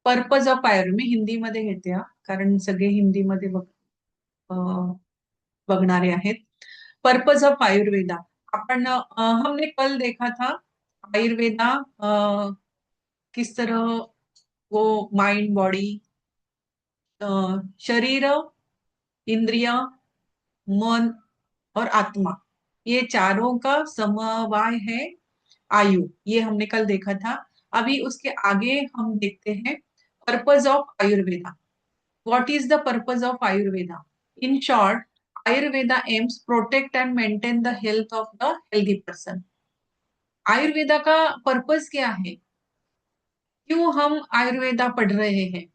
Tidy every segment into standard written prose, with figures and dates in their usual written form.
Purpose of Ayurveda मी हिंदीमध्ये घेते हा, कारण सगळे हिंदीमध्ये बघणारे आहेत. पर्पज ऑफ आयुर्वेदा, अपन हमने कल देखा था आयुर्वेदा किस तरह वो माइंड बॉडी, शरीर, इंद्रिया, मन और आत्मा, ये चारों का समवाय है आयु, ये हमने कल देखा था। अभी उसके आगे हम देखते हैं purpose of Ayurveda. What is the purpose of Ayurveda? In short, Ayurveda AIIMS protect and maintain the health of the healthy person. Ayurveda का पर्पज क्या है? क्यों हम आयुर्वेदा पढ़ रहे हैं?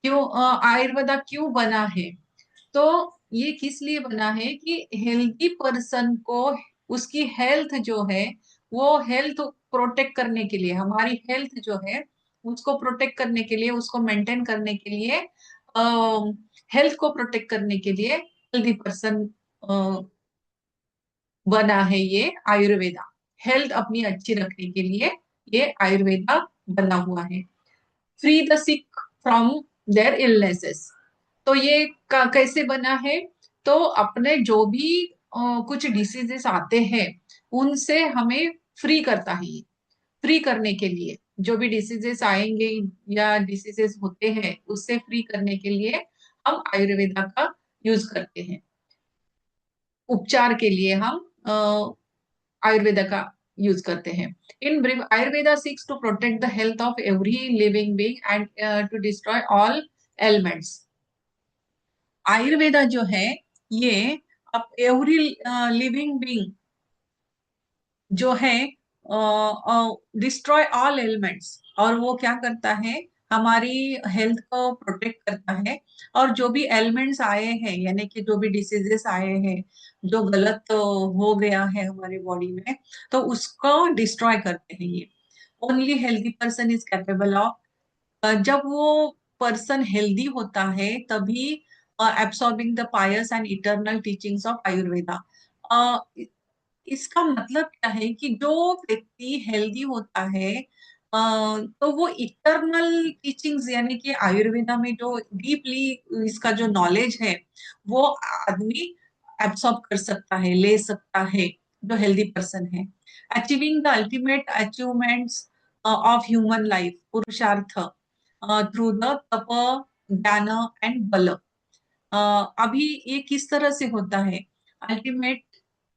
क्यों आयुर्वेदा क्यों बना है? तो ये किस लिए बना है कि हेल्दी पर्सन को उसकी हेल्थ जो है वो हेल्थ प्रोटेक्ट करने के लिए, हमारी हेल्थ जो है उसको प्रोटेक्ट करने के लिए, उसको मेंटेन करने के लिए, हेल्थ को प्रोटेक्ट करने के लिए हेल्दी पर्सन बना है ये आयुर्वेदा। हेल्थ अपनी अच्छी रखने के लिए ये आयुर्वेदा बना हुआ है। Free the sick from their illnesses. तो ये कैसे बना है? तो अपने जो भी कुछ डिसीजेस आते हैं उनसे हमें फ्री करता है ये। फ्री करने के लिए, जो भी डिसीजेस आएंगे या डिसीजेस होते हैं उससे फ्री करने के लिए हम आयुर्वेदा का यूज करते हैं। उपचार के लिए हम आयुर्वेदा का यूज करते हैं। In brief, Ayurveda seeks to protect the health of every living being and to destroy all elements. Ayurveda जो है ये अब एवरी लिविंग बीइंग जो है डिस्ट्रॉय ऑल एलिमेंट्स, और वो क्या करता है, हमारी हेल्थ को प्रोटेक्ट करता है। और जो भी एलिमेंट्स आए हैं, यानी कि जो भी डिसीजेस आए हैं, जो गलत हो गया है हमारी बॉडी में, तो उसको डिस्ट्रॉय करते हैं ये। Only healthy person is capable of, जब वो पर्सन हेल्दी होता है तभी absorbing the pious and eternal teachings of Ayurveda. इसका मतलब क्या है कि जो व्यक्ति हेल्दी होता है तो वो इटर्नल टीचिंग्स, यानी कि आयुर्वेदा में जो डीपली इसका जो नॉलेज है वो आदमी एब्सॉर्ब कर सकता है, ले सकता है, जो हेल्दी पर्सन है। Achieving the ultimate achievements of human life, पुरुषार्थ थ्रू द तप, ज्ञान एंड बल। अभी ये किस तरह से होता है? Ultimate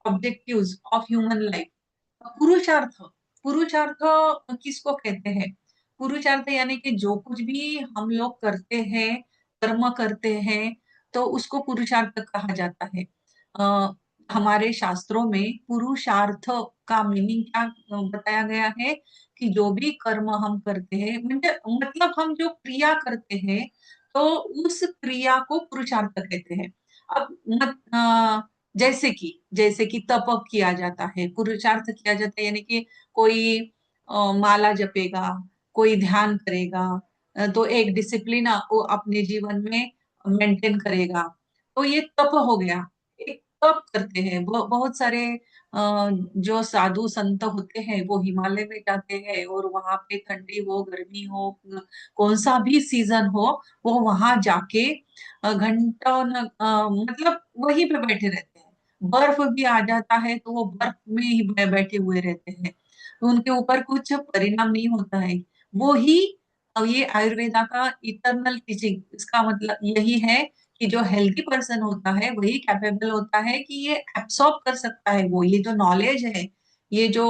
objectives of human life, पुरुषार्थ। पुरुषार्थ किसको कहते हैं? पुरुषार्थ यानी कि जो कुछ भी हम लोग करते हैं, कर्म करते हैं, तो उसको पुरुषार्थ कहा जाता है। अ, हमारे शास्त्रों में पुरुषार्थ का मीनिंग क्या बताया गया है कि जो भी कर्म हम करते हैं, मतलब हम जो क्रिया करते हैं, तो उस क्रिया को पुरुषार्थ कहते हैं। अब जैसे कि तप किया जाता है, पुरुषार्थ किया जाता है, यानी कि कोई माला जपेगा, कोई ध्यान करेगा, तो एक डिसिप्लिन वो अपने जीवन में मेंटेन करेगा, तो ये तप हो गया। एक तप करते हैं बहुत सारे जो साधु संत होते हैं वो हिमालय में जाते हैं, और वहां पे ठंडी हो गर्मी हो, कौन सा भी सीजन हो, वो वहां जाके घंटों मतलब वहीं पे बैठे रहते हैं। बर्फ भी आ जाता है तो वो बर्फ में ही बैठे हुए रहते हैं, तो उनके ऊपर कुछ परिणाम नहीं होता है। वो ही ये आयुर्वेदा का इटरनल टीचिंग, इसका मतलब यही है कि जो हेल्दी पर्सन होता है वही कैपेबल होता है कि ये एब्सॉर्ब कर सकता है, वो ये जो नॉलेज है, ये जो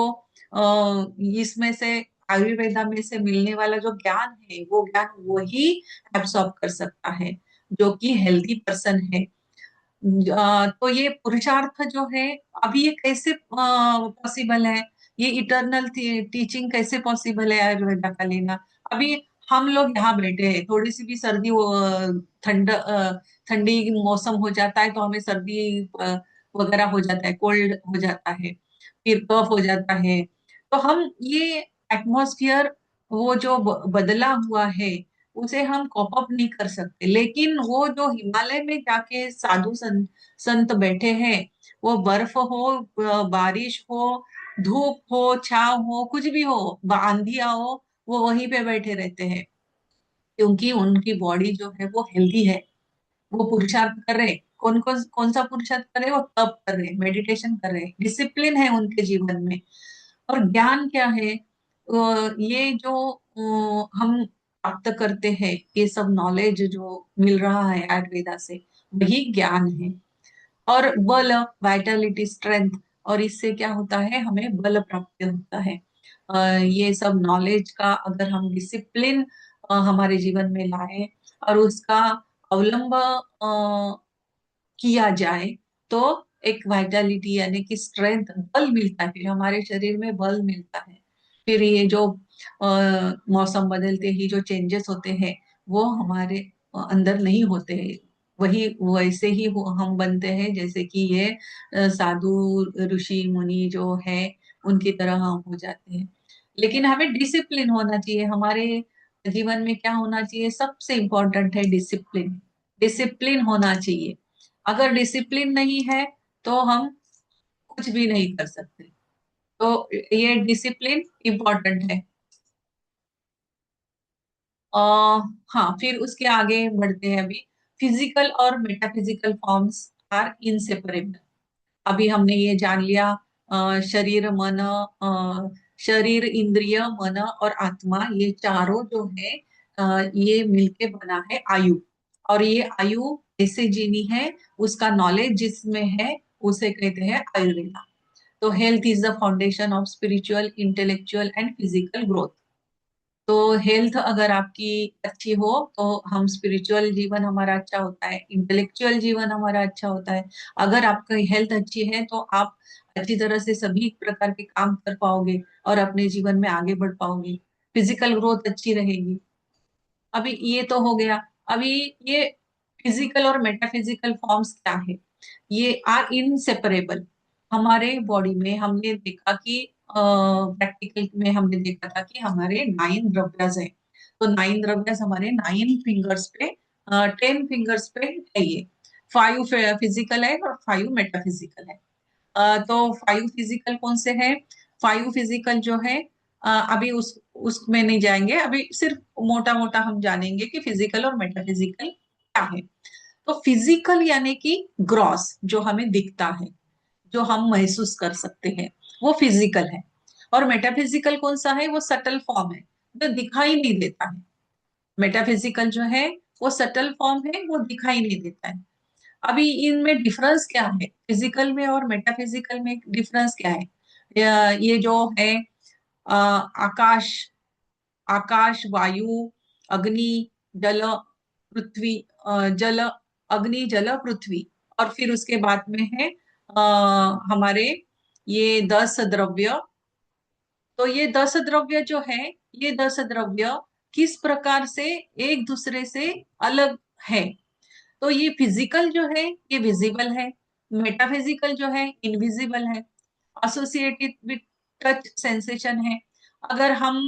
इसमें से आयुर्वेदा में से मिलने वाला जो ज्ञान है, वो ज्ञान वही एब्सॉर्ब कर सकता है जो कि हेल्दी पर्सन है। तो ये पुरुषार्थ जो है, अभी ये कैसे पॉसिबल है? ये इटर्नल टीचिंग कैसे पॉसिबल है आयुर्वेदा का लेना? अभी हम लोग यहाँ बैठे हैं, थोड़ी सी भी सर्दी ठंडी मौसम हो जाता है तो हमें सर्दी वगैरह हो जाता है, कोल्ड हो जाता है, फिर कफ हो जाता है। तो हम ये एटमॉस्फेयर, वो जो बदला हुआ है, उसे हम कॉप अप नहीं कर सकते। लेकिन वो जो हिमालय में जाके साधु संत बैठे हैं, वो बर्फ हो, बारिश हो, धूप हो, छाव हो, कुछ भी हो, आंधिया हो, वो वहीं पे बैठे रहते हैं। क्योंकि उनकी बॉडी जो है वो हेल्दी है। वो पुरुषार्थ कर रहे, कौन सा पुरुषार्थ कर रहे, वो तप कर रहे, मेडिटेशन कर रहे, डिसिप्लिन है उनके जीवन में। और ज्ञान क्या है? ये जो हम प्राप्त करते हैं, ये सब नॉलेज जो मिल रहा है आयुर्वेदा से, वही ज्ञान है। और बल, वाइटलिटी, स्ट्रेंथ, और इससे क्या होता है, हमें बल प्राप्त होता है। ये सब नॉलेज का अगर हम डिसिप्लिन हमारे जीवन में लाए और उसका अवलंब किया जाए, तो एक वाइटलिटी यानी कि स्ट्रेंथ, बल मिलता है, फिर हमारे शरीर में बल मिलता है। फिर ये जो मौसम बदलते ही जो चेंजेस होते हैं, वो हमारे अंदर नहीं होते हैं। वही वैसे ही हम बनते हैं जैसे कि ये साधु ऋषि मुनि जो है, उनकी तरह हम हो जाते हैं। लेकिन हमें डिसिप्लिन होना चाहिए हमारे जीवन में। क्या होना चाहिए? सबसे इम्पोर्टेंट है डिसिप्लिन। डिसिप्लिन होना चाहिए। अगर डिसिप्लिन नहीं है तो हम कुछ भी नहीं कर सकते। तो ये डिसिप्लिन इम्पोर्टेंट है। आ, हाँ, फिर उसके आगे बढ़ते हैं अभी। फिजिकल और मेटाफिजिकल फॉर्म्स आर इनसेपरेबल। अभी हमने ये जान लिया, शरीर मन, शरीर, इंद्रिय, मन और आत्मा, ये चारों जो है ये मिलके बना है आयु। और ये आयु कैसे जीनी है, उसका नॉलेज जिसमें है, उसे कहते हैं आयुर्वेदा। तो health is the foundation of spiritual, intellectual and physical growth. तो हेल्थ अगर आपकी अच्छी हो तो हम स्पिरिचुअल जीवन हमारा अच्छा होता है, इंटेलेक्चुअल जीवन हमारा अच्छा होता है। अगर आपकी हेल्थ अच्छी है तो आप अच्छी तरह से सभी प्रकार के काम कर पाओगे और अपने जीवन में आगे बढ़ पाओगे। फिजिकल ग्रोथ अच्छी रहेगी। अभी ये तो हो गया। अभी ये फिजिकल और मेटाफिजिकल फॉर्म्स क्या है? ये आर इनसेपरेबल। हमारे बॉडी में हमने देखा कि प्रैक्टिकल में हमने देखा था कि हमारे 9 द्रव्यस हैं। तो 9 द्रव्यस हमारे 9 फिंगर्स पे, 10 फिंगर्स पे है ये। 5 फिजिकल है और 5 मेटाफिजिकल है। तो 5 फिजिकल कौन से हैं? 5 फिजिकल जो है, अभी उसमें नहीं जाएंगे, अभी सिर्फ मोटा मोटा हम जानेंगे कि फिजिकल और मेटाफिजिकल क्या है। तो फिजिकल यानी कि ग्रॉस, जो हमें दिखता है, जो हम महसूस कर सकते हैं, वो फिजिकल है। और मेटाफिजिकल कौन सा है? वो सटल फॉर्म है, जो दिखाई नहीं देता है। मेटाफिजिकल जो है वो सटल फॉर्म है, वो दिखाई नहीं देता है। अभी इनमें डिफरेंस क्या है? फिजिकल में और मेटाफिजिकल में डिफरेंस क्या है? ये जो है आकाश, आकाश, वायु, अग्नि, जल, पृथ्वी, जल, अग्नि, जल, पृथ्वी, और फिर उसके बाद में है अ, हमारे ये 10 द्रव्य। तो ये 10 द्रव्य जो है, ये 10 द्रव्य किस प्रकार से एक दूसरे से अलग है? तो ये फिजिकल जो है ये विजिबल है, मेटाफिजिकल जो है इनविजिबल है, एसोसिएटेड विद टच सेंसेशन है। अगर हम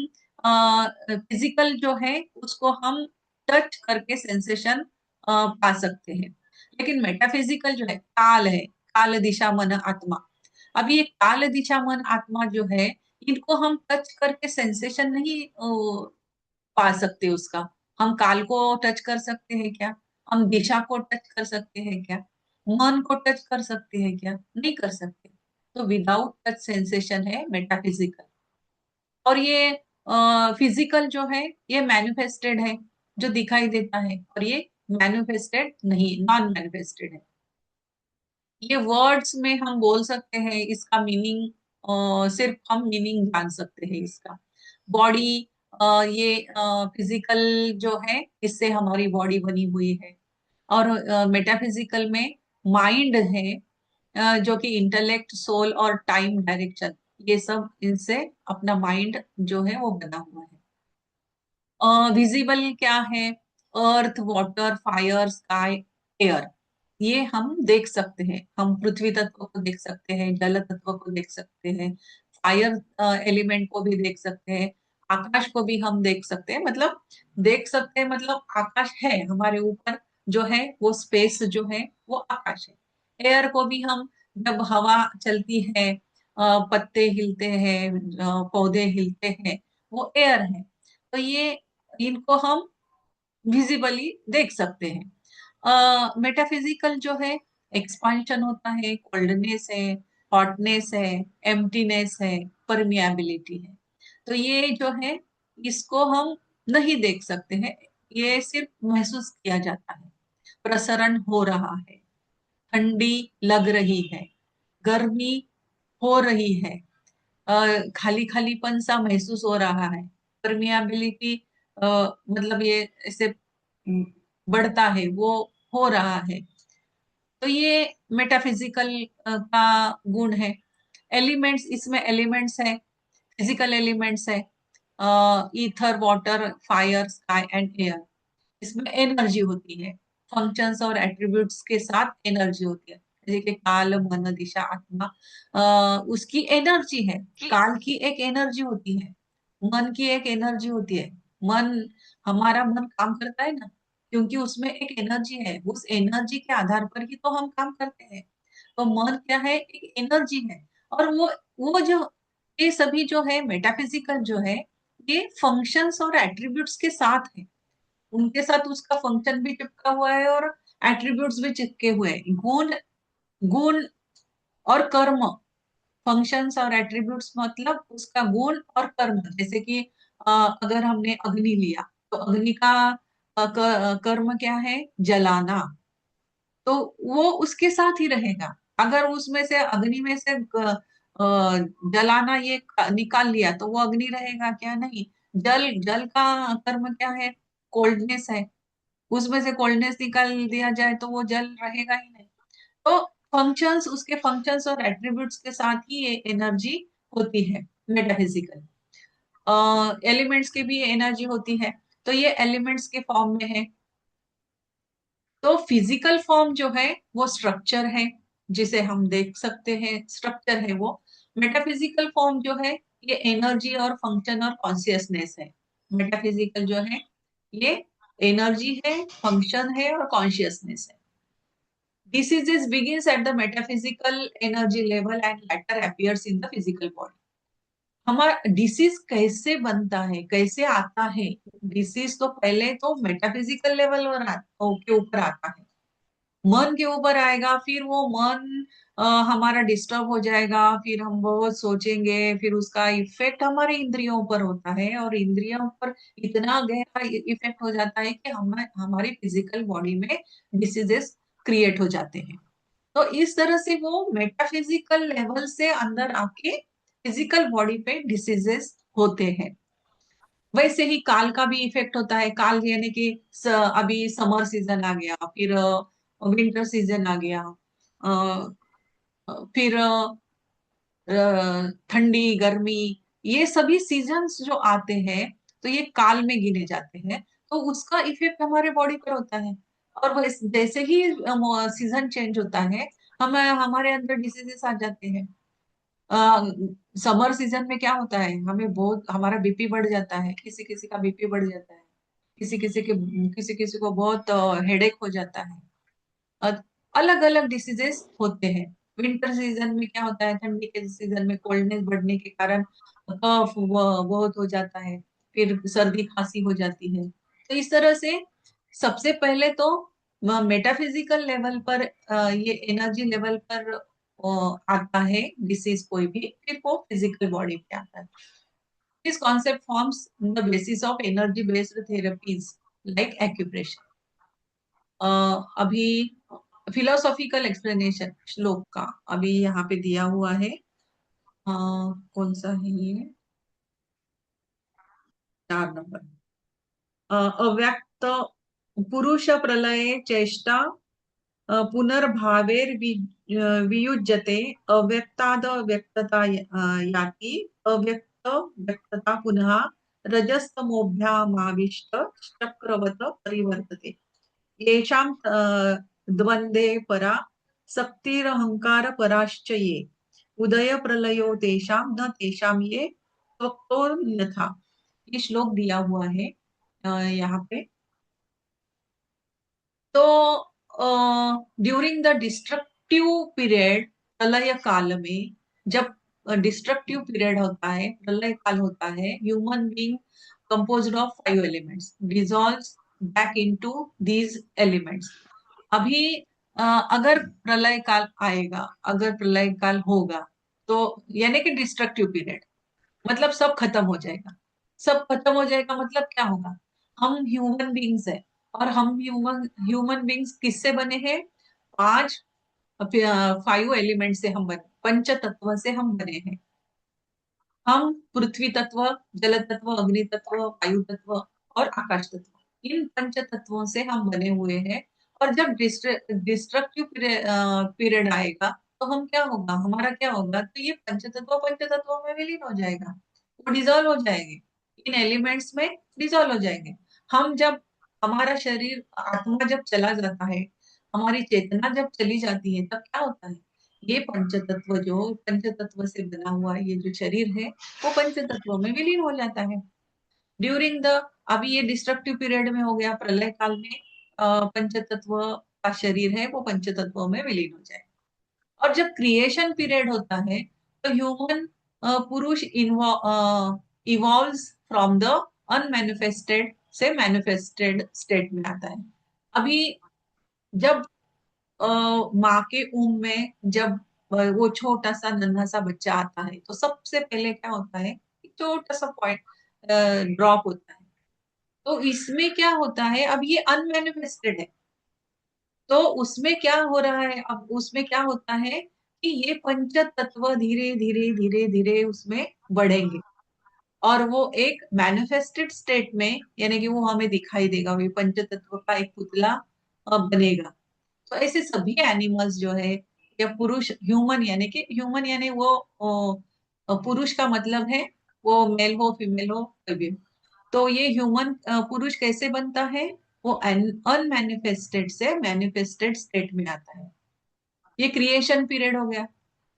फिजिकल जो है उसको हम टच करके सेंसेशन पा सकते हैं। लेकिन मेटाफिजिकल जो है काल है, काल, दिशा, मन, आत्मा। अब ये काल, दिशा, मन, आत्मा जो है, इनको हम टच करके सेंसेशन नहीं पा सकते उसका। हम काल को टच कर सकते हैं क्या? हम दिशा को टच कर सकते हैं क्या? मन को टच कर सकते हैं क्या? नहीं कर सकते। तो विदाउट टच सेंसेशन है मेटाफिजिकल। और ये फिजिकल जो है ये मैनिफेस्टेड है, जो दिखाई देता है, और ये मैनिफेस्टेड नहीं, नॉन मैनिफेस्टेड है। ये वर्ड्स में हम बोल सकते हैं, इसका मीनिंग सिर्फ हम मीनिंग जान सकते हैं इसका। बॉडी, ये फिजिकल जो है इससे हमारी बॉडी बनी हुई है। और मेटाफिजिकल में माइंड है, जो कि इंटेलेक्ट, सोल और टाइम डायरेक्शन, ये सब इनसे अपना माइंड जो है वो बना हुआ है। विजिबल क्या है? अर्थ, वाटर, फायर, स्काई, एयर। ये हम देख सकते हैं, हम पृथ्वी तत्व को देख सकते हैं, जल तत्व को देख सकते हैं, फायर एलिमेंट को भी देख सकते हैं, आकाश को भी हम देख सकते हैं। मतलब देख सकते हैं मतलब आकाश है हमारे ऊपर, जो है वो स्पेस जो है वो आकाश है। एयर को भी हम, जब हवा चलती है, पत्ते हिलते हैं, पौधे हिलते हैं, वो एयर है। तो ये, इनको हम विजिबली देख सकते हैं। मेटाफिजिकल जो है, एक्सपांशन होता है, कोल्डनेस है, हॉटनेस है, एम्प्टीनेस है, परमियाबिलिटी है। तो ये जो है, इसको हम नहीं देख सकते हैं, ये सिर्फ महसूस किया जाता है। प्रसरण हो रहा है, ठंडी लग रही है, गर्मी हो रही है, खाली खालीपन सा महसूस हो रहा है। परमियाबिलिटी मतलब ये ऐसे बढ़ता है, वो हो रहा है। तो ये मेटाफिजिकल का गुण है। एलिमेंट्स, इसमें एलिमेंट्स है, फिजिकल एलिमेंट्स है, ether, water, fire, sky and air. इसमें एनर्जी होती है, फंक्शंस और एट्रीब्यूट्स के साथ एनर्जी होती है। जैसे कि काल, मन, दिशा, आत्मा, उसकी एनर्जी है। काल की एक एनर्जी होती है, मन की एक एनर्जी होती है। मन, हमारा मन काम करता है ना, क्योंकि उसमें एक एनर्जी है। उस एनर्जी के आधार पर ही तो हम काम करते हैं। तो मन क्या है, एक एनर्जी है। और वो जो, ये सभी जो है मेटाफिजिकल जो है, ये फंक्शंस और एट्रीब्यूट्स के साथ है। उनके साथ उसका फंक्शन भी चिपका हुआ है और एट्रीब्यूट्स भी चिपके हुए हैं। गुण, गुण और कर्म, फंक्शंस और एट्रीब्यूट्स मतलब उसका गुण और कर्म। जैसे कि अगर हमने अग्नि लिया, तो अग्नि का कर्म क्या है, जलाना। तो वो उसके साथ ही रहेगा। अगर उसमें से, अग्नि में से जलाना ये निकाल लिया, तो वो अग्नि रहेगा क्या, नहीं। जल, जल का कर्म क्या है, कोल्डनेस है। उसमें से कोल्डनेस निकाल दिया जाए तो वो जल रहेगा ही नहीं। तो फंक्शंस, उसके फंक्शंस और एट्रीब्यूट्स के साथ ही ये एनर्जी होती है मेटाफिजिकल। एलिमेंट्स की भी एनर्जी होती है, तो ये एलिमेंट्स के फॉर्म में है। तो फिजिकल फॉर्म जो है वो स्ट्रक्चर है, जिसे हम देख सकते हैं, स्ट्रक्चर है वो। मेटाफिजिकल फॉर्म जो है, ये एनर्जी और फंक्शन और कॉन्शियसनेस है। मेटाफिजिकल जो है, ये एनर्जी है, फंक्शन है और कॉन्शियसनेस है। Diseases begins at the metaphysical energy level and later appears in the physical body. हमारा डिसीज कैसे बनता है, कैसे आता है? डिसीज तो पहले तो मेटाफिजिकल लेवल के ऊपर आता है, मन के ऊपर आएगा। फिर वो मन हमारा डिस्टर्ब हो जाएगा, फिर हम बहुत सोचेंगे, फिर उसका इफेक्ट हमारे इंद्रियों पर होता है, और इंद्रियों पर इतना गहरा इफेक्ट हो जाता है कि हम हमारी फिजिकल बॉडी में डिसीजेस क्रिएट हो जाते हैं। तो इस तरह से वो मेटाफिजिकल लेवल से अंदर आके फिजिकल बॉडी पे डिसीजेस होते हैं। वैसे ही काल का भी इफेक्ट होता है। काल यानी कि अभी समर सीजन आ गया, फिर विंटर सीजन आ गया, फिर ठंडी, गर्मी, ये सभी सीजन्स जो आते हैं, तो ये काल में गिने जाते हैं। तो उसका इफेक्ट हमारे बॉडी पर होता है। और जैसे ही सीजन चेंज होता है, हम हमारे अंदर डिसीजेस आ जाते हैं। समर सीजन में क्या होता है, हमें बहुत, हमारा बीपी बढ़ जाता है, किसी किसी का बीपी बढ़ जाता है, किसी किसी को बहुत हेडेक हो जाता है। अलग अलग डिसीजेस होते हैं। विंटर सीजन में क्या होता है, ठंडी के सीजन में कोल्डनेस बढ़ने के कारण कफ बहुत हो जाता है, फिर सर्दी खांसी हो जाती है। तो इस तरह से सबसे पहले तो मेटाफिजिकल लेवल पर, ये एनर्जी लेवल पर आता है डिसीज कोई भी, फिर वो फिजिकल बॉडी पे आता है। This concept forms the basis of energy based therapies like acupressure. अभी फिलोसॉफिकल एक्सप्लेनेशन श्लोक का अभी यहाँ पे दिया हुआ है। कौन सा है ये, 4 नंबर। अव्यक्त पुरुष प्रलये चेष्टा पुनर्भावेर्वियुज्यते। अव्यक्ताद व्यक्तता याति, अव्यक्त व्यक्तता पुनः रजस्तमोभ्यामाविष्ट चक्रवत परिवर्तते। येषां द्वन्द्वे परा शक्तिरहंकार पराश्च ये, उदय प्रलयो तेषां न तेषां ये त्वक्तोर्न्यथा। ये श्लोक दिया हुआ है यहाँ पे। तो ड्यूरिंग द डिस्ट्रक्टिव पीरियड, प्रलय काल में, जब डिस्ट्रक्टिव पीरियड होता है, प्रलय काल होता है, human being composed of 5 elements dissolves back into these elements. अभी अगर प्रलय काल आएगा, अगर प्रलय काल होगा, तो यानी कि डिस्ट्रक्टिव पीरियड, मतलब सब खत्म हो जाएगा। सब खत्म हो जाएगा मतलब क्या होगा? हम ह्यूमन बींग्स है, और हम ह्यूमन ह्यूमन बींग्स किससे बने हैं? पांच 5 एलिमेंट से हम बने, पंच तत्व से हम बने हैं। हम पृथ्वी तत्व, जल तत्व, अग्नि तत्व, वायु तत्व और आकाश तत्व, इन पंच तत्वों से हम बने हुए हैं। और जब डिस्ट्रक्टिव पीरियड आएगा, तो हम क्या होगा, हमारा क्या होगा, तो ये पंच तत्वों में विलीन हो जाएगा, वो डिजोल्व हो जाएंगे, इन एलिमेंट्स में डिजोल्व हो जाएंगे। हम जब, हमारा शरीर, आत्मा जब चला जाता है, हमारी चेतना जब चली जाती है, तब क्या होता है? ये पंचतत्व, जो पंचतत्व से बना हुआ ये जो शरीर है, वो पंचतत्वों में विलीन हो जाता है ड्यूरिंग द, अभी ये डिस्ट्रक्टिव पीरियड में हो गया, प्रलय काल में पंचतत्व का शरीर है वो पंचतत्वों में विलीन हो जाए। और जब क्रिएशन पीरियड होता है, तो ह्यूमन पुरुष इवॉल्व्स फ्रॉम द अनमैनिफेस्टेड से मैनिफेस्टेड स्टेट में आता है। अभी जब अ, माँ के ऊम में जब वो छोटा सा नन्हा सा बच्चा आता है, तो सबसे पहले क्या होता है, एक छोटा सा पॉइंट ड्रॉप होता है। तो इसमें क्या होता है, अब ये अनमैनिफेस्टेड है, तो उसमें क्या हो रहा है, अब उसमें क्या होता है कि ये पंच तत्व धीरे धीरे धीरे धीरे उसमें बढ़ेंगे, और वो एक मैनिफेस्टेड स्टेट में, यानी कि वो हमें दिखाई देगा, वो पंच तत्व का एक पुतला बनेगा। तो ऐसे सभी एनिमल्स जो है, या पुरुष, ह्यूमन यानी कि ह्यूमन यानी वो पुरुष का मतलब है वो मेल हो फीमेल हो कोई भी हो। तो ये ह्यूमन पुरुष कैसे बनता है? वो अनमैनिफेस्टेड से मैनिफेस्टेड स्टेट में आता है। ये क्रिएशन पीरियड हो गया।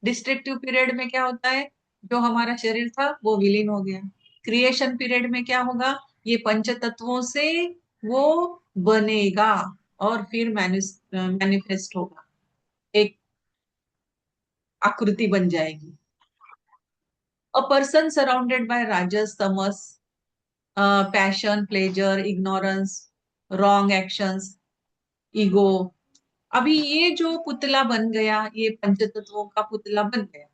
डिस्ट्रक्टिव पीरियड में क्या होता है, जो हमारा शरीर था वो विलीन हो गया। क्रिएशन पीरियड में क्या होगा, ये पंच तत्वों से वो बनेगा, और फिर मैनिफेस्ट होगा, एक आकृति बन जाएगी। A person surrounded by Rajas, Tamas, passion, pleasure, ignorance, wrong actions, ego. अभी ये जो पुतला बन गया, ये पंचतत्वों का पुतला बन गया,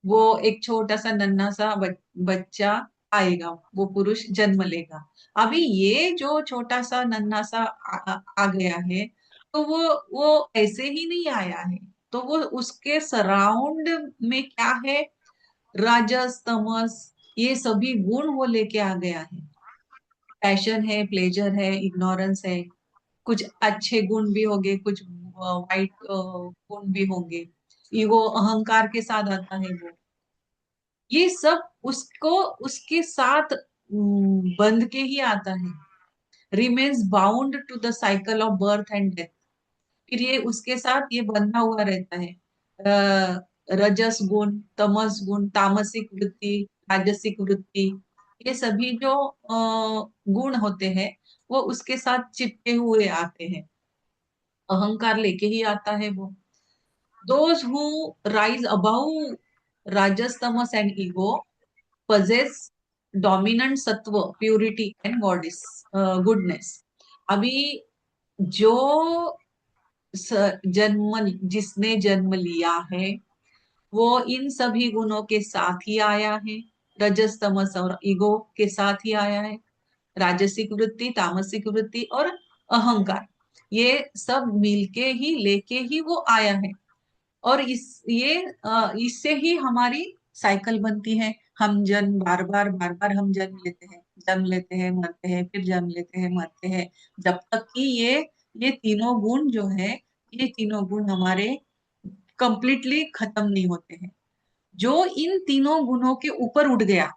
वो एक छोटा सा नन्हा सा बच्चा आएगा, वो पुरुष जन्म लेगा। अभी ये जो छोटा सा नन्हा सा आ गया है, तो वो ऐसे ही नहीं आया है, तो वो उसके सराउंड में क्या है, राजस, तमस, ये सभी गुण वो लेके आ गया है। पैशन है, प्लेजर है, इग्नोरेंस है, कुछ अच्छे गुण भी होंगे, कुछ वाइट गुण भी होंगे। ईगो, अहंकार के साथ आता है वो। ये सब उसको उसके साथ बंध के ही आता है। Remains bound to the cycle of birth and death. फिर ये उसके साथ ये बंधा हुआ रहता है। रजस गुण, तमस गुण, तामसिक वृत्ति, राजसिक वृत्ति, ये सभी जो गुण होते हैं, वो उसके साथ चिपके हुए आते हैं। अहंकार लेके ही आता है वो। Those who rise about Rajas, Tamas and ego possess dominant सत्व, प्यूरिटी एंड गॉडेस, गुडनेस। अभी जो जन्म, जिसने जन्म लिया है, वो इन सभी गुणों के साथ ही आया है। रजस, तमस और ईगो के साथ ही आया है। राजसिक वृत्ति, तामसिक वृत्ति और अहंकार, ये सब मिलके ही, लेके ही वो आया है। और इससे ही हमारी साइकिल बनती है। हम जन्म, बार बार हम जन्म लेते हैं, मरते हैं, फिर जन्म लेते हैं, मरते हैं, जब तक कि ये तीनों गुण जो है, ये तीनों गुण हमारे कंप्लीटली खत्म नहीं होते हैं। जो इन तीनों गुणों के ऊपर उठ गया,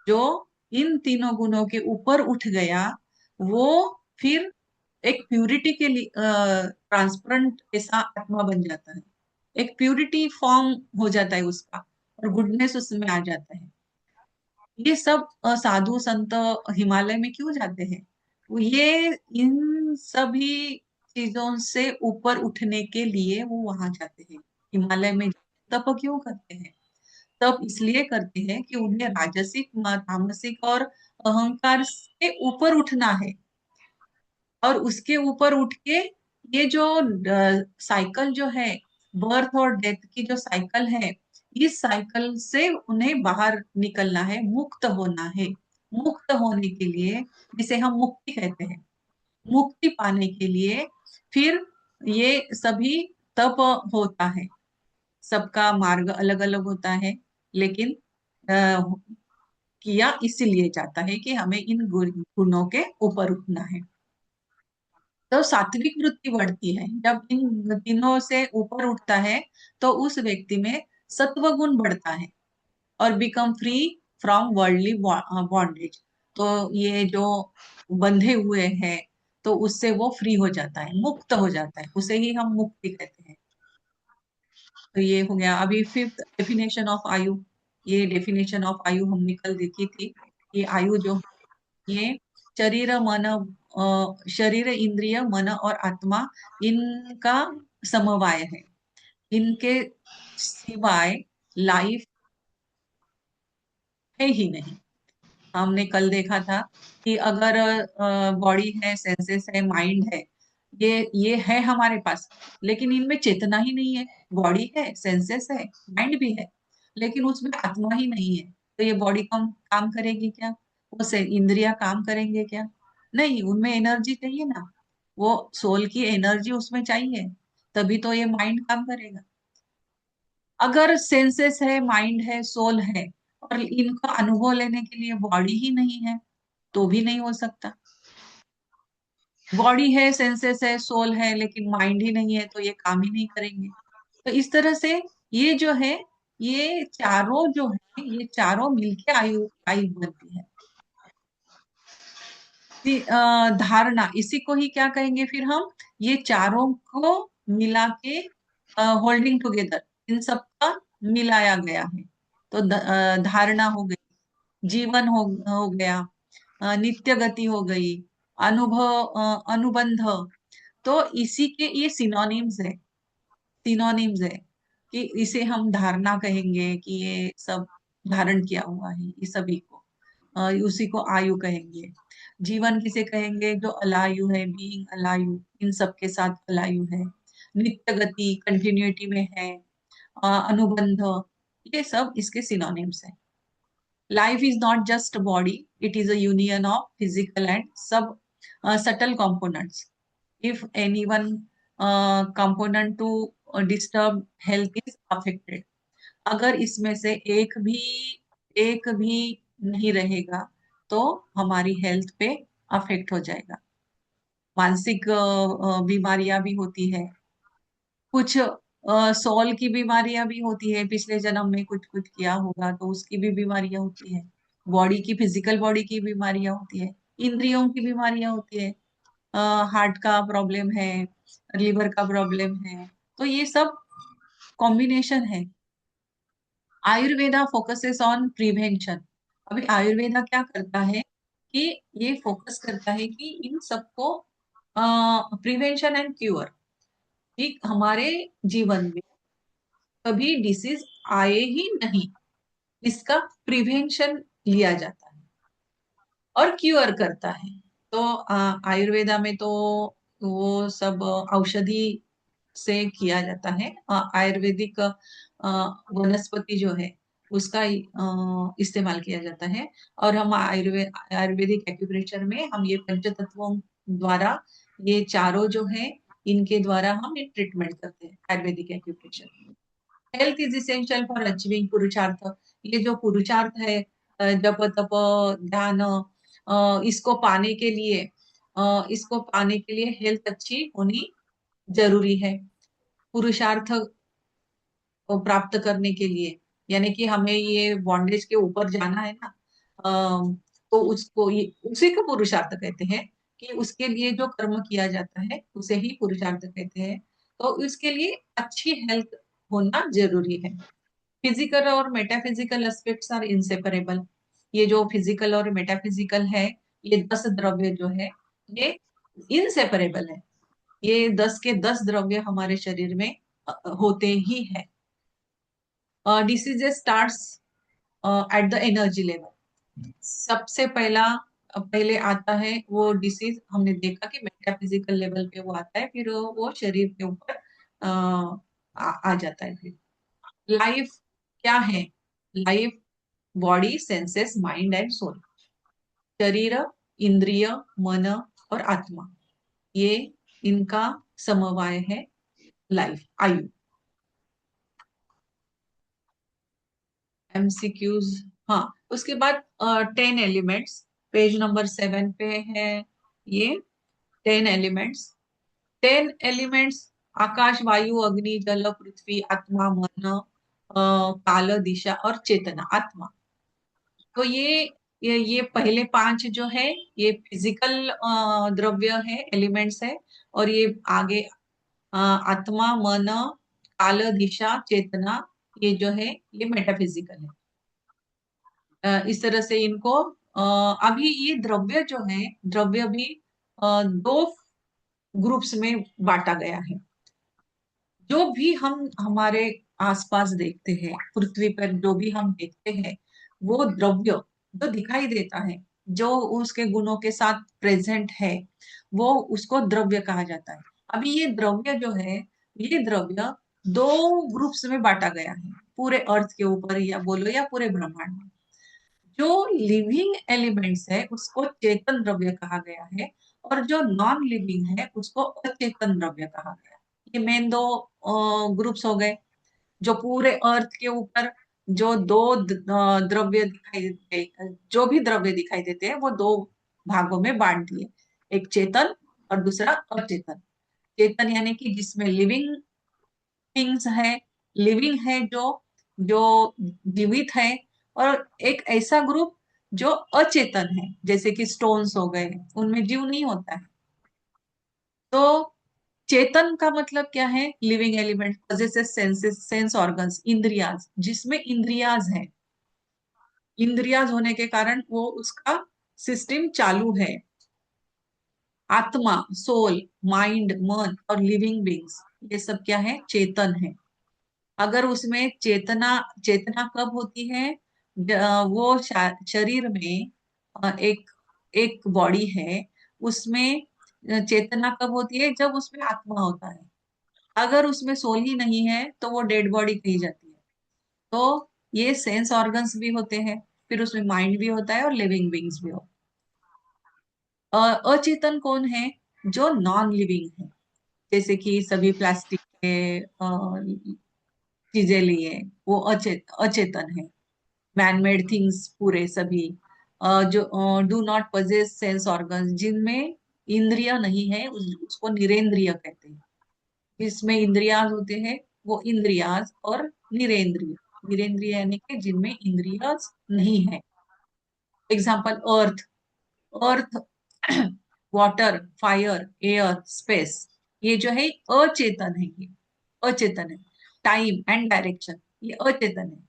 जो इन तीनों गुणों के ऊपर उठ गया, वो फिर एक प्यूरिटी के लिए ट्रांसपेरेंट ऐसा आत्मा बन जाता है। एक प्यूरिटी फॉर्म हो जाता है उसका, और गुडनेस उसमें आ जाता है। ये सब साधु संत हिमालय में क्यों जाते हैं? वो ये इन सभी चीजों से ऊपर उठने के लिए वो वहां जाते हैं, हिमालय में। तप क्यों करते हैं? तप इसलिए करते हैं कि उन्हें राजसिक, तामसिक और अहंकार से ऊपर उठना है। और उसके ऊपर उठ के ये जो साइकिल जो है, बर्थ और डेथ की जो साइकिल है, इस साइकिल से उन्हें बाहर निकलना है, मुक्त होना है। मुक्त होने के लिए, जिसे हम मुक्ति कहते हैं, मुक्ति पाने के लिए फिर ये सभी तप होता है। सबका मार्ग अलग अलग होता है, लेकिन अ, किया इसीलिए जाता है कि हमें इन गुणों के ऊपर उठना है। तो सात्विक वृत्ति बढ़ती है जब इन तीनों से ऊपर उठता है, तो उस व्यक्ति में सत्व गुण बढ़ता है और become free from worldly bondage. तो ये जो बंधे हुए हैं, तो उससे वो फ्री हो जाता है, मुक्त हो जाता है, उसे ही हम मुक्ति कहते हैं। तो ये हो गया। अभी फिफ्थ डेफिनेशन ऑफ आयु। ये डेफिनेशन ऑफ आयु हमने कल देखी थी। ये आयु जो, ये शरीर मन, शरीर इंद्रिय मन और आत्मा, इनका समवाय है। इनके सिवाय लाइफ है ही नहीं। हमने कल देखा था कि अगर बॉडी है, सेंसेस है, माइंड है, ये है हमारे पास, लेकिन इनमें चेतना ही नहीं है। बॉडी है, सेंसेस है, माइंड भी है, लेकिन उसमें आत्मा ही नहीं है। तो ये बॉडी काम काम करेगी क्या? वो से इंद्रियां काम करेंगे क्या? नहीं, उनमें एनर्जी चाहिए ना। वो सोल की एनर्जी उसमें चाहिए, तभी तो ये माइंड काम करेगा। अगर सेंसेस है, माइंड है, सोल है, और इनका अनुभव लेने के लिए बॉडी ही नहीं है, तो भी नहीं हो सकता। बॉडी है, सेंसेस है, सोल है, लेकिन माइंड ही नहीं है, तो ये काम ही नहीं करेंगे। तो इस तरह से ये जो है, ये चारों जो है, ये चारों मिलके आयु आयु बनती है। धारणा, इसी को ही क्या कहेंगे फिर हम? ये चारों को मिला के होल्डिंग टुगेदर, इन सबका मिलाया गया है। तो धारणा हो गई, जीवन हो गया, नित्य गति हो गई, अनुभव, अनुबंध। तो इसी के ये सिनोनिम्स है, सिनोनिम्स है कि इसे हम धारणा कहेंगे कि ये सब धारण किया हुआ है ये सभी को। उसी को आयु कहेंगे। जीवन किसे कहेंगे? जो अलायु है, बीइंग अलायु, इन सब के साथ अलायु है। नित्य गति, कंटिन्यूटी में है। अनुबंध, ये सब इसके सिनोनिम्स है। Life is not just body, it is a union of physical and sub subtle components. If any one component to disturb health is affected, अगर इसमें से एक भी नहीं रहेगा, तो हमारी हेल्थ पे अफेक्ट हो जाएगा। मानसिक बीमारियां भी होती है, कुछ सोल की बीमारियां भी होती है, पिछले जन्म में कुछ कुछ किया होगा तो उसकी भी बीमारियां होती है। बॉडी की, फिजिकल बॉडी की बीमारियां होती है, इंद्रियों की बीमारियां होती है, हार्ट का प्रॉब्लम है, लिवर का प्रॉब्लम है। तो ये सब कॉम्बिनेशन है। Ayurveda focuses on prevention. अभी आयुर्वेदा क्या करता है कि ये फोकस करता है कि इन सबको प्रिवेंशन एंड क्यूर, कि हमारे जीवन में कभी डिसीज आए ही नहीं, इसका प्रिवेंशन लिया जाता है और क्यूर करता है। तो आयुर्वेदा में तो वो सब औषधि से किया जाता है। आयुर्वेदिक वनस्पति जो है उसका इस्तेमाल किया जाता है। और हम आयुर्वेदिक एक्यूप्रेशर में हम ये पंचतत्वों द्वारा, ये चारों जो है, इनके द्वारा हम ये ट्रीटमेंट करते हैं Ayurvedic acupressure. Health is essential for achieving पुरुषार्थ। ये जो पुरुषार्थ है, जप तप ध्यान, इसको पाने के लिए, हेल्थ अच्छी होनी जरूरी है। पुरुषार्थ को प्राप्त करने के लिए, यानी कि हमें ये बॉन्डेज के ऊपर जाना है ना, तो उसको उसी को पुरुषार्थ कहते हैं। कि उसके लिए जो कर्म किया जाता है उसे ही पुरुषार्थ कहते हैं। तो इसके लिए अच्छी हेल्थ होना जरूरी है। फिजिकल और मेटाफिजिकल एस्पेक्ट्स आर इंसेपरेबल। ये जो फिजिकल और मेटाफिजिकल है, ये 10 द्रव्य जो है, ये इनसेपरेबल है। ये 10 के 10 द्रव्य हमारे शरीर में होते ही है। Diseases starts at the energy level. सबसे पहला पहले आता है वो डिसीज, हमने देखा कि मेटाफिजिकल लेवल पे वो आता है, फिर वो शरीर के ऊपर आ जाता है। फिर लाइफ क्या है? Life body, senses, mind and soul. शरीर, इंद्रिय, मन और आत्मा, ये इनका समवाय है लाइफ, आयु। एमसीक्यूज, हाँ। उसके बाद 10 एलिमेंट्स, पेज नंबर 7 पे है ये। 10 एलिमेंट्स, 10 एलिमेंट्स, आकाश, वायु, अग्नि, जल, पृथ्वी, आत्मा, मन, काल, दिशा और चेतना, आत्मा। तो ये पहले 5 जो है ये फिजिकल द्रव्य है, एलिमेंट्स है। और ये आगे आत्मा, मन, काल, दिशा, चेतना, ये जो है ये मेटाफिजिकल है। इस तरह से इनको अभी ये द्रव्य जो है, द्रव्य भी 2 ग्रुप्स में बांटा गया है। जो भी हम हमारे आसपास देखते हैं, पृथ्वी पर जो भी हम देखते हैं, वो द्रव्य जो दिखाई देता है, जो उसके गुणों के साथ प्रेजेंट है, वो उसको द्रव्य कहा जाता है। अभी ये द्रव्य जो है, ये द्रव्य 2 ग्रुप्स में बांटा गया है पूरे अर्थ के ऊपर, या बोलो या पूरे ब्रह्मांड में। जो लिविंग एलिमेंट्स है उसको चेतन द्रव्य कहा गया है, और जो नॉन लिविंग है उसको अचेतन द्रव्य कहा गया है। ये मेन 2 ग्रुप्स हो गए। जो पूरे अर्थ के ऊपर जो द्रव्य दिखाई देते, जो भी द्रव्य दिखाई देते हैं, वो 2 भागों में बांट दिए। एक चेतन और दूसरा अचेतन। चेतन यानी कि जिसमें लिविंग थिंग्स है, लिविंग है, जो जो जीवित है। और एक ऐसा ग्रुप जो अचेतन है, जैसे कि स्टोन्स हो गए, उनमें जीव नहीं होता है। तो चेतन का मतलब क्या है? Living element possesses senses, sense organs, इंद्रियाज, जिसमें इंद्रियाज है। इंद्रियाज होने के कारण वो उसका सिस्टम चालू है। आत्मा, सोल, माइंड, मन और लिविंग बींग्स, ये सब क्या है? चेतन है। अगर उसमें चेतना, चेतना कब होती है? वो शरीर में एक एक बॉडी है, उसमें चेतना कब होती है? जब उसमें आत्मा होता है। अगर उसमें सोल ही नहीं है तो वो डेड बॉडी कही जाती है। तो ये सेंस ऑर्गन्स भी होते हैं, फिर उसमें माइंड भी होता है और लिविंग बींग्स भी हो। अचेतन कौन है? जो नॉन लिविंग है, जैसे कि सभी प्लास्टिक के चीजें लिए, वो अचेतन है। मैनमेड थिंग्स पूरे सभी, जो do not possess sense organs, जिनमें इंद्रिय नहीं है, उसको निरेंद्रिय कहते हैं। जिसमें इंद्रियाज होते हैं वो इंद्रियाज, और निरेंद्रिय, निरेंद्रिय यानी कि जिनमें इंद्रियाज नहीं है। एग्जाम्पल अर्थ, अर्थ, वाटर, फायर, एयर, स्पेस, ये जो है अचेतन है। ये अचेतन है। टाइम एंड डायरेक्शन, ये अचेतन है।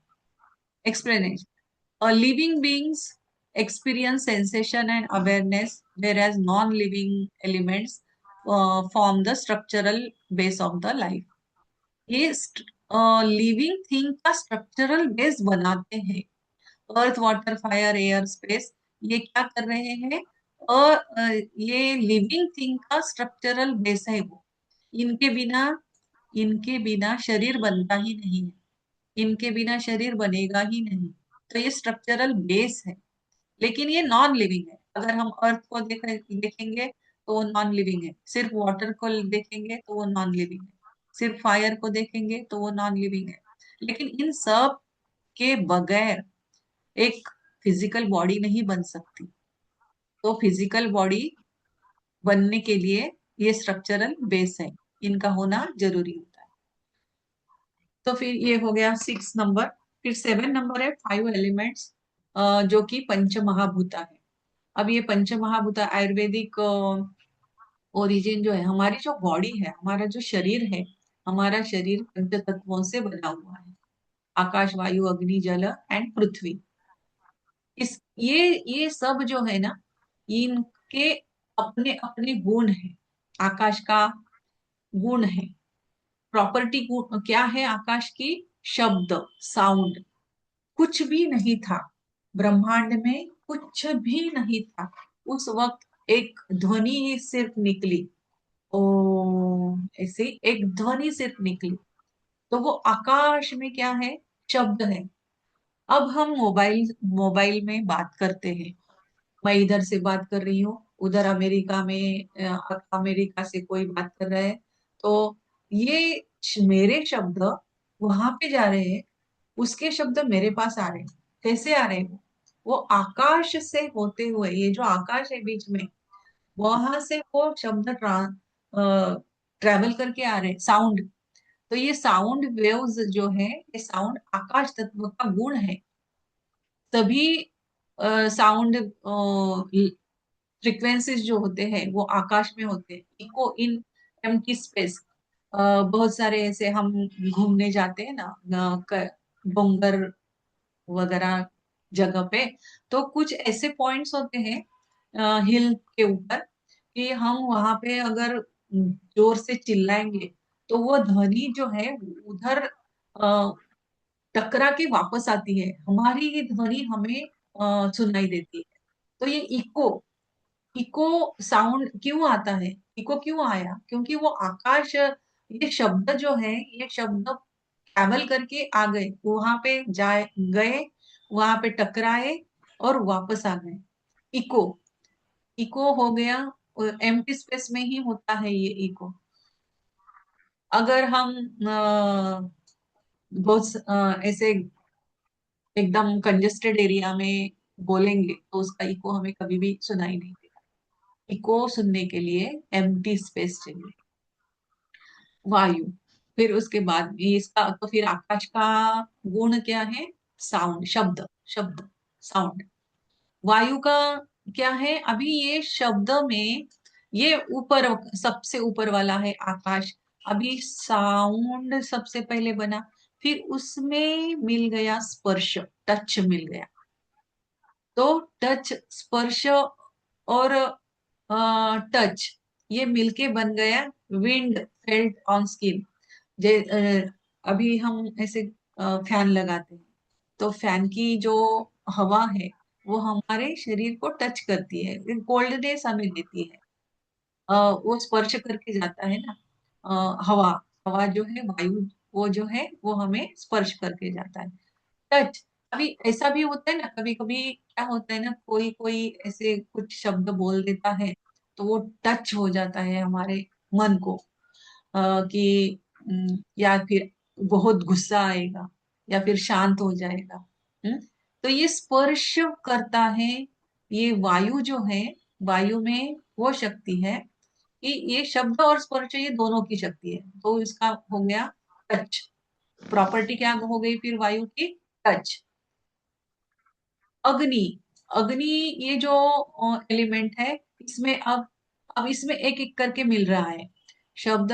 Explanation, living beings experience sensation and awareness, whereas non-living elements form the structural base of the life. ये लिविंग थिंग का स्ट्रक्चरल बेस बनाते हैं। अर्थ, वाटर, फायर, एयर, स्पेस, ये क्या कर रहे हैं? और ये लिविंग थिंग का स्ट्रक्चरल बेस है वो। इनके बिना, इनके बिना शरीर बनता ही नहीं है। इनके बिना शरीर बनेगा ही नहीं। तो ये स्ट्रक्चरल बेस है। लेकिन ये नॉन लिविंग है। अगर हम अर्थ को देखेंगे तो वो नॉन लिविंग है। सिर्फ वाटर को देखेंगे तो वो नॉन लिविंग है। सिर्फ फायर को देखेंगे तो वो नॉन लिविंग है। लेकिन इन सब के बगैर एक फिजिकल बॉडी नहीं बन सकती। तो फिजिकल बॉडी बनने के लिए ये स्ट्रक्चरल बेस है, इनका होना जरूरी होता है। तो फिर ये हो गया 6 नंबर। फिर 7 नंबर है 5 एलिमेंट्स, जो कि पंच महाभूता है। अब ये पंच महाभूता आयुर्वेदिक ओरिजिन जो है, हमारी जो बॉडी है, हमारा जो शरीर है, हमारा शरीर पंच तत्वों से बना हुआ है। आकाश, वायु, अग्नि, जल एंड पृथ्वी। इस ये सब जो है ना, इनके अपने अपने गुण है। आकाश का गुण है, प्रॉपर्टी क्या है आकाश की? शब्द, साउंड। कुछ भी नहीं था ब्रह्मांड में, कुछ भी नहीं था। उस वक्त एक ध्वनि ही सिर्फ निकली, ओ, ऐसे एक ध्वनि सिर्फ निकली, तो वो आकाश में क्या है? शब्द है। अब हम मोबाइल मोबाइल में बात करते हैं, मैं इधर से बात कर रही हूँ, उधर अमेरिका में अमेरिका से कोई बात कर रहा है, तो ये मेरे शब्द वहां पे जा रहे हैं, उसके शब्द मेरे पास आ रहे हैं। कैसे आ रहे हैं? वो आकाश से होते हुए, ये जो आकाश है बीच में, वहां से वो शब्द ट्रैवल करके आ रहे हैं, साउंड। तो ये साउंड वेव्स जो है, ये साउंड आकाश तत्व का गुण है। तभी साउंड फ्रीक्वेंसीज जो होते हैं वो आकाश में होते हैं, इको इन एम्प्टी स्पेस। बहुत सारे ऐसे हम घूमने जाते हैं ना, डोंगर वगैरह जगह पे, तो कुछ ऐसे पॉइंट्स होते हैं हिल के ऊपर, कि हम वहां पे अगर जोर से चिल्लाएंगे तो वो ध्वनि जो है उधर टकरा के वापस आती है, हमारी ही ध्वनि हमें सुनाई देती है। तो ये इको इको साउंड क्यों आता है? इको क्यों आया? क्योंकि वो आकाश, ये शब्द जो है, ये शब्द ट्रैवल करके आ गए, वहां पे जाए गए, वहां पे टकराए और वापस आ गए। इको इको हो गया, एम्प्टी स्पेस में ही होता है ये इको। अगर हम बहुत ऐसे एकदम कंजेस्टेड एरिया में बोलेंगे तो उसका इको हमें कभी भी सुनाई नहीं देगा। इको सुनने के लिए एम्प्टी स्पेस चाहिए। वायु, फिर उसके बाद ये इसका, तो फिर आकाश का गुण क्या है? साउंड, शब्द, शब्द, साउंड। वायु का क्या है? अभी ये शब्द में, ये ऊपर, सबसे ऊपर वाला है आकाश। अभी साउंड सबसे पहले बना, फिर उसमें मिल गया स्पर्श, टच मिल गया। तो टच, स्पर्श और टच, ये मिलके बन गया विंड फेल्ट ऑन स्किन। जे अभी हम ऐसे फैन लगाते हैं, तो फैन की जो हवा है वो हमारे शरीर को टच करती है, कोल्डनेस हमें देती है। वो स्पर्श करके जाता है ना, हवा, हवा जो है, वायु, वो जो है वो हमें स्पर्श करके जाता है। टच, अभी ऐसा भी होता है ना, कभी कभी क्या होता है ना, कोई कोई ऐसे कुछ शब्द बोल देता है, तो वो टच हो जाता है हमारे मन को, कि या फिर बहुत गुस्सा आएगा, या फिर शांत हो जाएगा। तो ये स्पर्श करता है, ये वायु जो है, वायु में वो शक्ति है कि ये शब्द और स्पर्श, ये दोनों की शक्ति है, तो इसका हो गया टच। प्रॉपर्टी क्या हो गई फिर वायु की? टच। अग्नि, अग्नि, ये जो एलिमेंट है, इसमें अब इसमें एक एक करके मिल रहा है शब्द,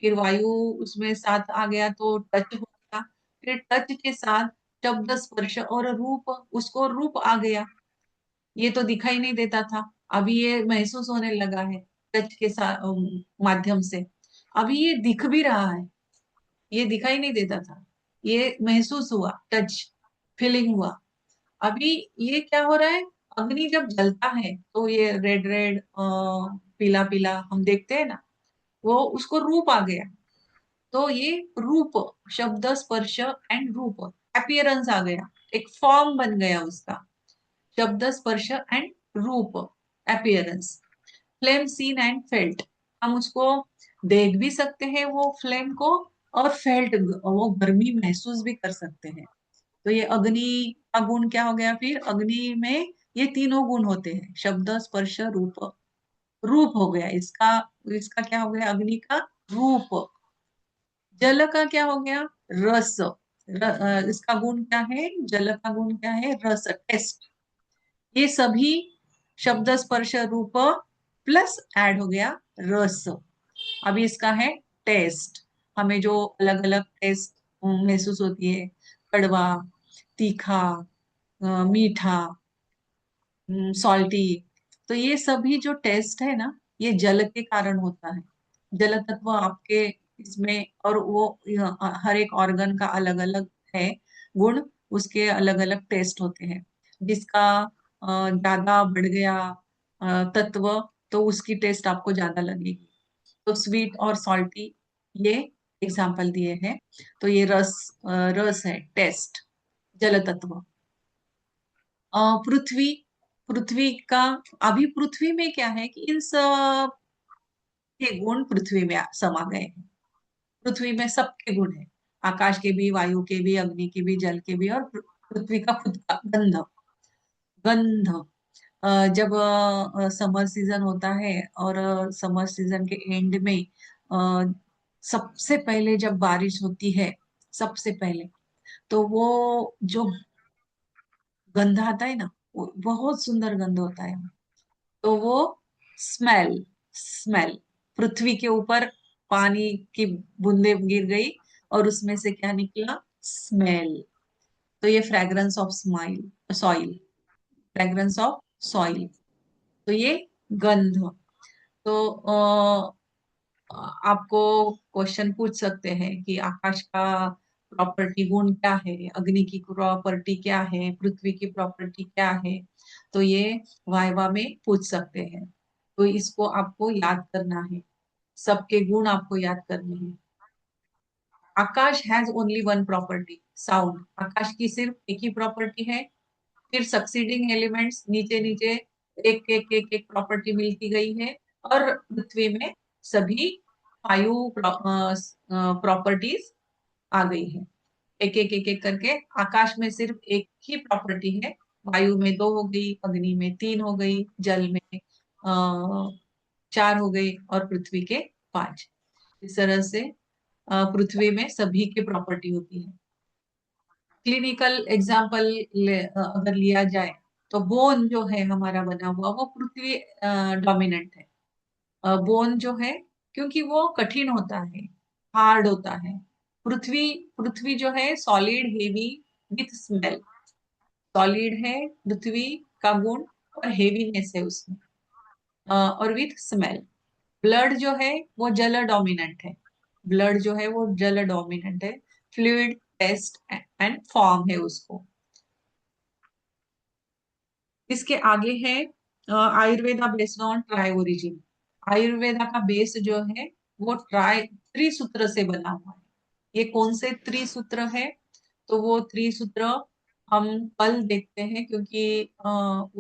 फिर वायु उसमें साथ आ गया तो टच हो गया, फिर टच के साथ शब्द, स्पर्श और रूप, उसको रूप आ गया। ये तो दिखाई नहीं देता था, अभी ये महसूस होने लगा है टच के साथ, माध्यम से। अभी ये दिख भी रहा है, ये दिखाई नहीं देता था, ये महसूस हुआ, टच, फीलिंग हुआ। अभी ये क्या हो रहा है? अग्नि जब जलता है तो ये रेड रेड, पीला पीला हम देखते हैं ना, वो उसको रूप आ गया। तो ये रूप, शब्द, स्पर्श एंड रूप, अपियरेंस आ गया, एक फॉर्म बन गया उसका। शब्द, स्पर्श एंड रूप, appearance. Flame seen and felt, हम उसको देख भी सकते हैं वो फ्लेम को, और फेल्ट, वो गर्मी महसूस भी कर सकते हैं। तो ये अग्नि का गुण क्या हो गया फिर? अग्नि में ये तीनों गुण होते हैं, शब्द, स्पर्श, रूप। रूप हो गया इसका, इसका क्या हो गया? अग्नि का रूप। जल का क्या हो गया? रस। इसका गुण क्या है? जल का गुण क्या है? रस, टेस्ट। ये सभी शब्द, स्पर्श, रूप प्लस ऐड हो गया रस। अभी इसका है टेस्ट। हमें जो अलग अलग टेस्ट महसूस होती है, कड़वा, तीखा, मीठा, सॉल्टी, तो ये सभी जो टेस्ट है ना, ये जल के कारण होता है। जल तत्व आपके इसमें, और वो हर एक ऑर्गन का अलग अलग है गुण, उसके अलग अलग टेस्ट होते हैं। जिसका ज्यादा बढ़ गया, तत्व, तो उसकी टेस्ट आपको ज्यादा लगेगी। तो स्वीट और सॉल्टी, ये एग्जाम्पल दिए हैं। तो ये रस है, टेस्ट, जल तत्व। पृथ्वी, पृथ्वी का, अभी पृथ्वी में क्या है कि इन सब के गुण पृथ्वी में समा गए हैं। पृथ्वी में सबके गुण है, आकाश के भी, वायु के भी, अग्नि के भी, जल के भी, और पृथ्वी का खुद का गंध। गंध, जब समर सीजन होता है और समर सीजन के एंड में अ, सबसे पहले जब बारिश होती है, सबसे पहले, तो वो जो गंध आता है ना, वो बहुत सुंदर गंध होता है। तो वो स्मेल, स्मेल, पृथ्वी के ऊपर पानी की बूंदे गिर गई और उसमें से क्या निकला, स्मेल। तो ये fragrance of smile, soil, fragrance of soil. तो ये गंध। तो आपको क्वेश्चन पूछ सकते हैं कि आकाश का प्रॉपर्टी गुण क्या है, अग्नि की प्रॉपर्टी क्या है, पृथ्वी की प्रॉपर्टी क्या है। तो ये वाइवा में पूछ सकते हैं। तो इसको आपको याद करना है, सबके गुण आपको याद करने हैं। Akash has only one property, sound. आकाश की सिर्फ एक ही प्रॉपर्टी है। फिर सक्सीडिंग एलिमेंट्स नीचे नीचे एक एक एक एक प्रॉपर्टी मिलती गई है, और पृथ्वी में सभी 5 प्रॉपर्टीज आ गई है। एक एक एक एक करके आकाश में सिर्फ एक ही प्रॉपर्टी है। वायु में 2 हो गई, अग्नि में 3 हो गई, जल में 4 हो गई, और पृथ्वी के 5। इस तरह से पृथ्वी में सभी की प्रॉपर्टी होती है। क्लिनिकल एग्जाम्पल अगर लिया जाए, तो बोन जो है हमारा बना हुआ, वो पृथ्वी डोमिनेंट है। बोन जो है, क्योंकि वो कठिन होता है, हार्ड होता है। पृथ्वी, पृथ्वी जो है solid, heavy, with smell. Solid है पृथ्वी का गुण, और हेवीनेस है उसमें, और विथ स्मेल। ब्लड जो है वो जल डोमिनेंट है। ब्लड जो है वो जल डोमिनेंट है। फ्लूइड, टेस्ट एंड फॉर्म है उसको। इसके आगे है Ayurveda based on try origin. Ayurveda का बेस जो है वो ट्राई, त्रिसूत्र से बना हुआ है। ये कौन से त्रिसूत्र है, तो वो त्रिसूत्र हम कल देखते हैं, क्योंकि वो